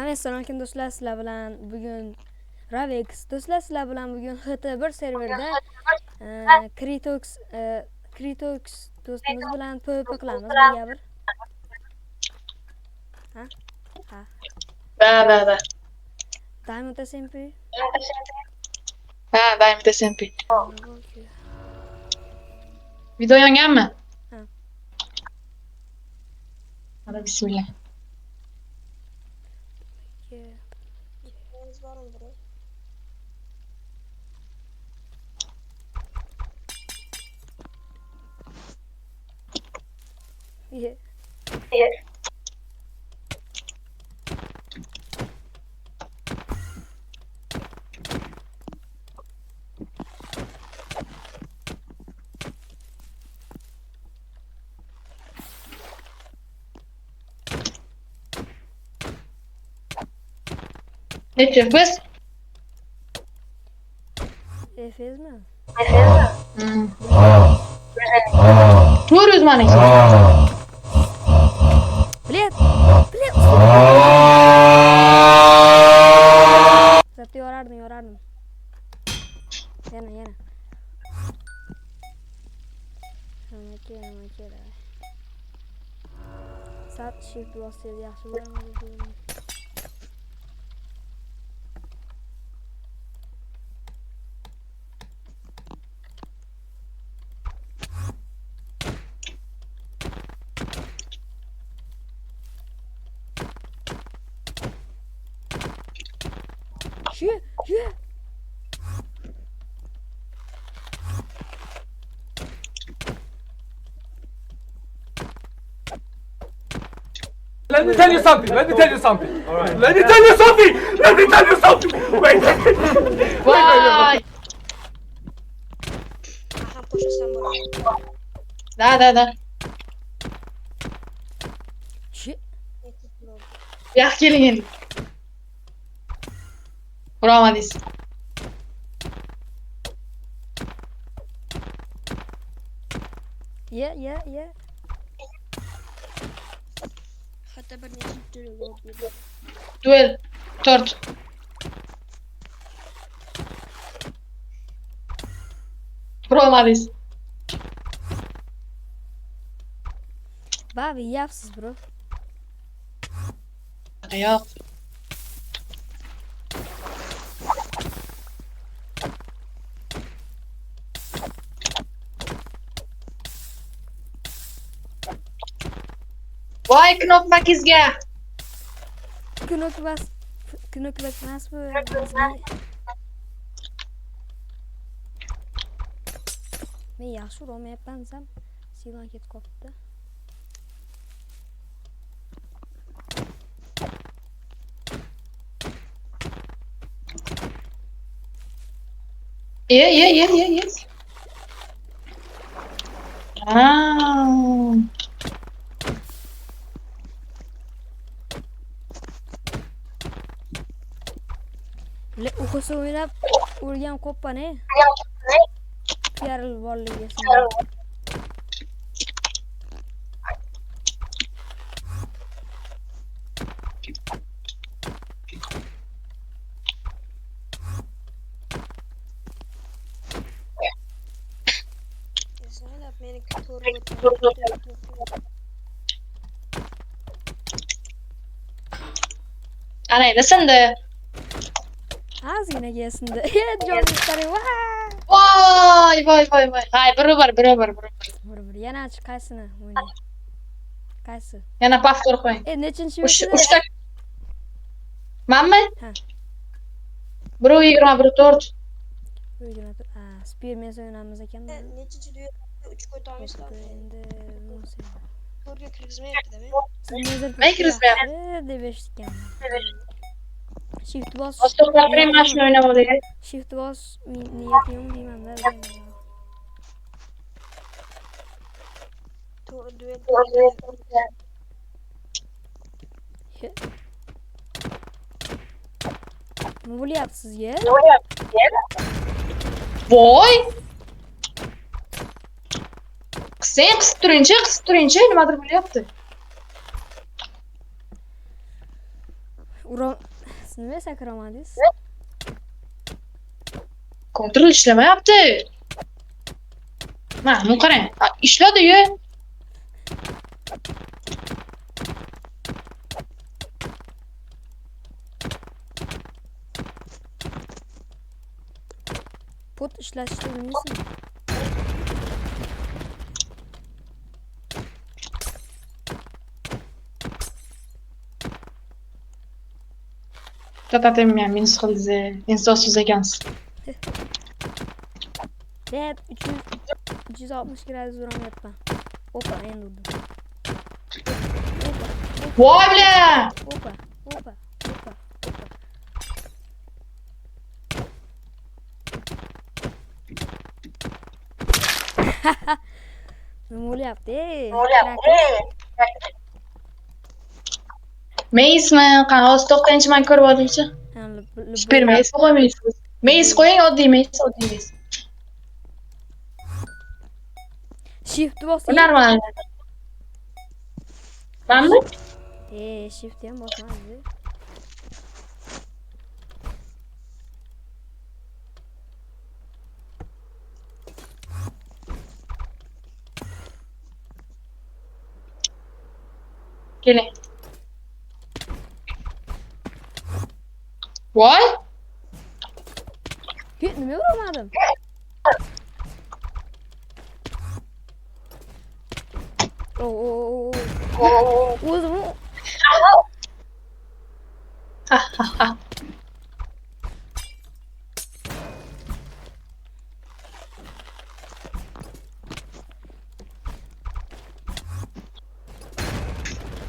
Assalomu alaykum do'stlar, sizlar bilan bugun Ravex do'stlar, sizlar bilan bugun HT1 serverda Kritox do'stimiz bilan PvP qilamiz. Birga bir. Ha? Ha. Da. Diamond SMP. Ha, Diamond SMP. Video yanganmi? Ha. Hadi bismillah. Yeah. Neçe biz? Efez mi? Nur uzmanı. Bilet. Zaten yorardım. Yana. Yana kela. Saat shift bossangiz yaxshi bo'lardi. Şu. Let me tell you something. All right. Let me tell you something. Wait. Vay. Aha poşetten bulalım. Da. Şu. Ya gelin. Vuramadıyız. Yeah. Hatta ben ne diyorum? Duel. Tort. Vuramadıyız. Babi yapsız bro. Yok. Vay knopmak izge. Knok bas bu. Men yaxshi urolmayapman. Silan ketib qopti. Ye. Aa. Le o'qisa o'ynab o'rgan qoppa ne? Yaril borligi esimda. Mesela beni kötü Ana edesin de. Ozgina gelsin-da. Jon chiqaring. Vay. Hay biri var. Bir yana aç qaysini o'ynay. Qaysi? Yana pastor qo'ying. Nechinchi Uchta. Manmi? Ha. 1.20, 1.4. Spearman o'ynaymiz ekanmi? Nechinchi diyor? 3 koy tanesi var. Endi Torga kirgizmayapti değil mi? men kirgizmayapti. deb eshitganman. Shift boss. Pastorlar premashni o'ynamadi. Shift boss niyatim yo'q deyman-da. Duel. Nima bo'lyapti sizga? Voy. Qisib turingchi, nimadir bo'lyapti. Nima sakramadingiz? Kontrol ishlamayapti. Mana buni qarang. Ishladi-yu. Pot ishlatishni bilmaysizmi? Tatatem meni siqildi. Insofsiz ekansiz. Deb 360 gradus uramayapman. Opa, endi urdim. Voy bilan. Opa, opa, opa, opa. Nima bo'lyapti? Meysmi? Qog'oz to'xtanchi men ko'rib olingchi. Super meys qo'ymaysiz. Meys qo'ying, oddiy meys, oddiy meys. Shift bosing. Normal. Manmi? Shift ham bosmaydi. Keling. Voy! Nima urmadim? O'zim Ha ha ha.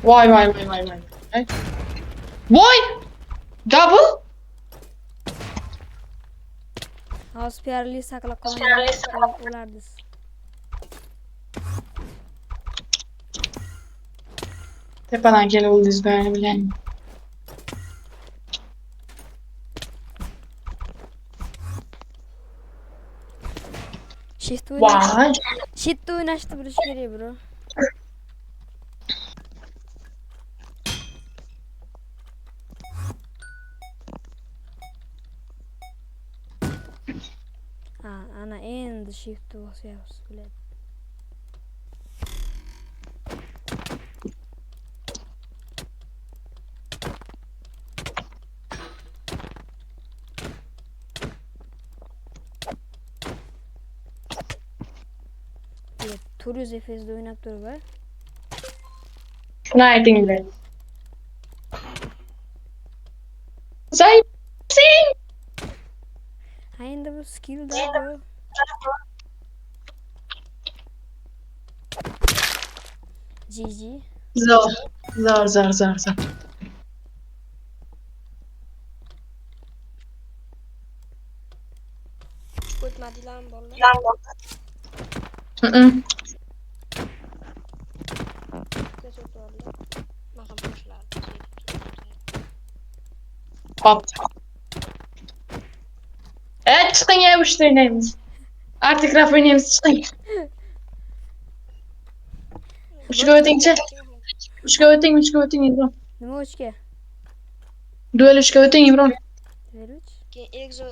Voy. Voy! Double? hozir PRli saqlab qolgan ulardiz. Tepadan kelib oldingiz beni bilen. Shift Voy! o'ynashni bilish kerak, bro. Ana endi shift bosyapsiz, bo'ladi. Turuz FPS'de oynab turib, Shuni aytinglar. Sing! ha endi bu skill da, bro. GG. Zor. O'tmadilarmi bolalar? Ko'z o'tdilar. Men ham qo'shilardim. Hop. Chiqing ya, ushta o'ynaymiz. Artikraf o'ynaymiz, chiqing. Uchga o'tingchi. Uchga o'ting, Imron. Nima o'chga? Duel uchga o'ting, Imron. Beruvch. Keyin egzo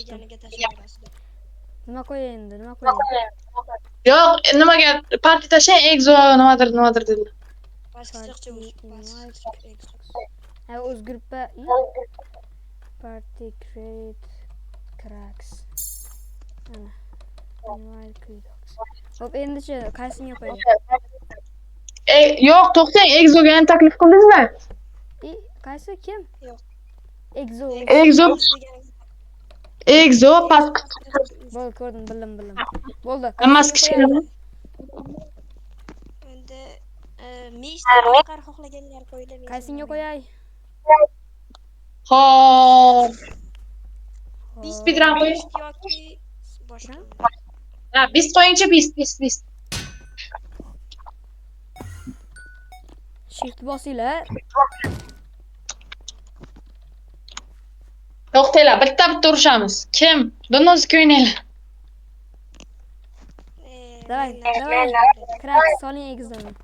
deganiga tashlaverasizlar. Nima qo'yay endi? Yo'q, nimaga parti tashlang, egzo nimadir dedi. Pastliqcha egzo. Ha, o'z gruppa party create cracks. Ana. Hop, endichi qaysini qo'yay? Yo'q, to'xtang, egzoga ham taklif qildingizmi? Qaysi kim? Yo'q. Egzo past. Bo'ldi, ko'rdim, bildim. Bo'ldi. Hammasi kichkina. Endi mishni qar xohlaganlar qo'yiladi. Qaysini qo'yay? Hop. Speedrun qo'ying. yoki boshqa. Ha, bis qo'yingchi, bis. Shift bosinglar. To'xtanglar, bitta urishamiz. Kim? Donozik o'ynaylar. Давай. Cracks soling egizdan.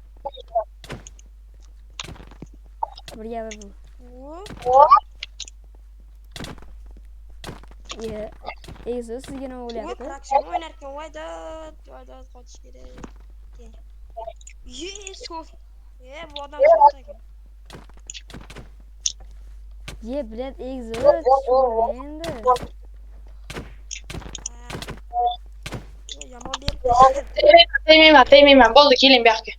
bir gapi bu. Ye, Egzo sizga nima Voy, bo'lyapti? traksiyon o'ynarkan, voyda qochish kerak. Sof. Bu odam sof ekan. Ye, блядь, Egzo, tushunma endi. Yomon berib Tegmayman. Bo'ldi, keling bu yoqqa.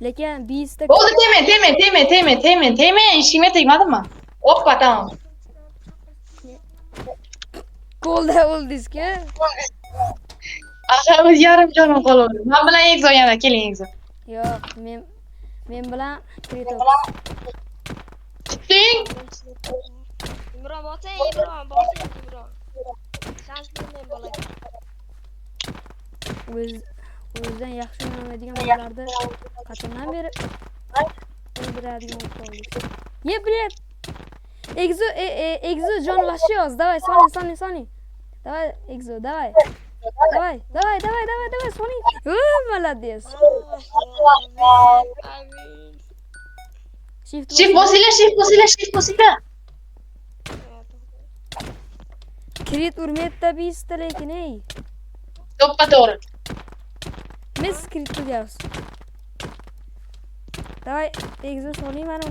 Lekin bizda Bo'ldi, tegmang. Ishimga tegmadimmi? Oppa, tamam. qo'lda o'ldingiz-ku. Axir o'z yarim jonim qoldi. Men bilan Egzo yana keling Egzo. Yo'q, men bilan Kritox. Chiqding? Imron bosing, Imron. Shans bermang bolaga. O'zidan yaxshi o'ynamaydigan bolalarni qachondan beri o'ldiradigan bo'lib qoldik. Ye, блядь. Egzo jon vashyoz. Давай, Sony. Давай, Egzo, давай. Давай, Sony. Молодец. Shift Shift bosinglar. Krit urmayapti bizda lekin ey. To'ppa to'g'ri. Mes krit uryapmiz. Давай, Egzo Sony mana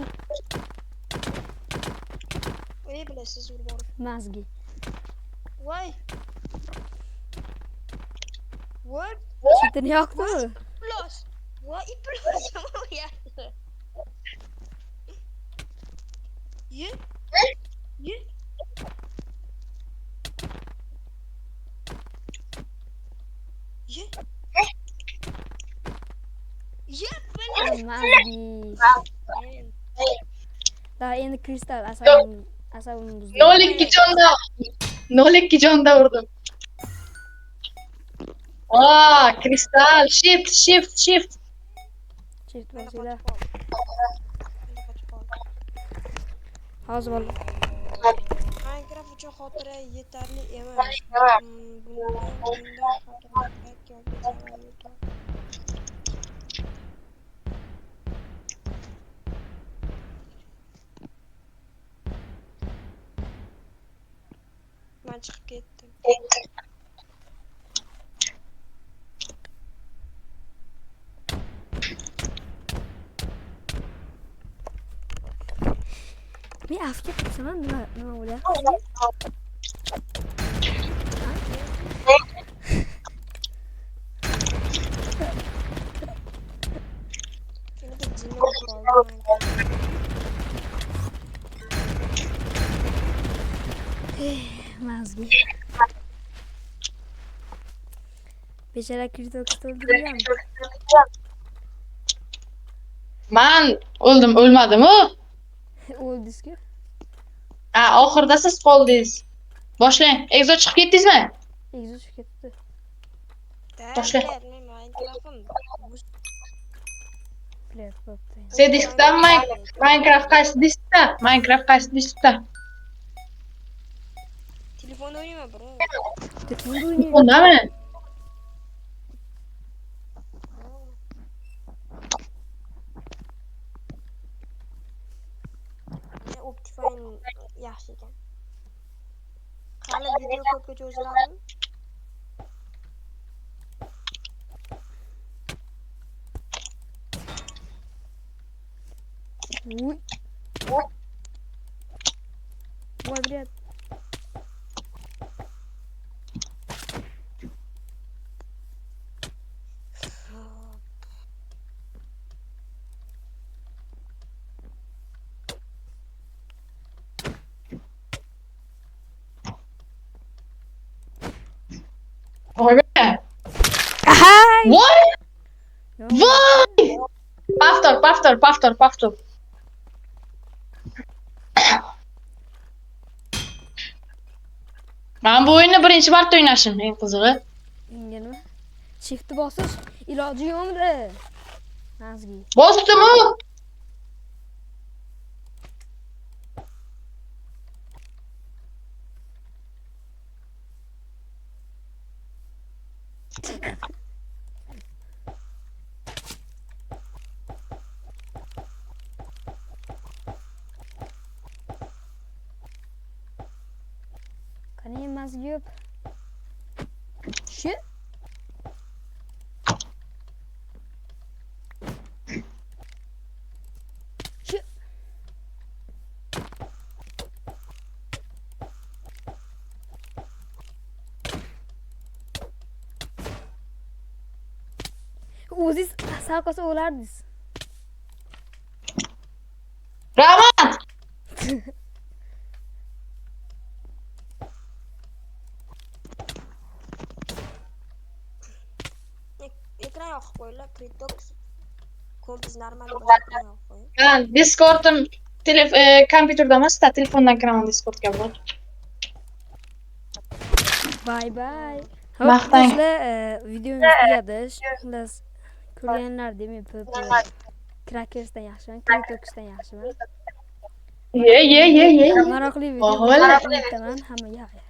Bilasiz urib. mazgi. Voy. Chitini yoqdi. Plus. Voy, plus. Ye. Mazgi. Da endi kristal asabim buzdi. 0-2 jonda urdim. Kristal, shift. Shift bosinglar. Hozir bo'l. Minecraft uchun xotira yetarli emas. Bunda men chiqib ketdim. Men afga qilsam nima bo'lyapti? Mazgi. Bechara Kritox'ni o'ldirgan. Men o'lmadim-ku. O'ldingiz-ku. Oxirida siz qoldingiz. Boshlang. Egzo chiqib ketdingizmi? Egzo chiqib ketdi. Boshla. Plet bo'pti. Sedisda Minecraft qaysi diskda? Telefonda o'ynayman, bro. Telefonda o'ynayman. Telefondami? Optifine yaxshi ekan. Qani video ko'pga cho'ziladimi? Voy, блядь. Voy. Ay! Voy! Yo, Voy! Paftor. Men bu o'yinni birinchi marta o'ynashim, eng qizig'i. menga nima? Shiftni bosish iloji yo'qmi? Mazgi. Bosdim-ku. Qani emas yop. Shu. Shu. O'ziz salqosa o'lardingiz. Rahmat. Ekran yoqib qo'yinglar. Pritox kompis normal ekran yoqib qo'ying. Ben Discord'um kompyuterda emas, telefondan kiraman Discordga bor. Bye bye. Maqtang. Do'stlar, videomiz tugadi. Xullas ko'rganlar demay Crackers'dan yaxshiman, Pritox'dan yaxshiman. Ye. Maroqli video Ohola. bo'ldi. Umiddaman hammaga xayr.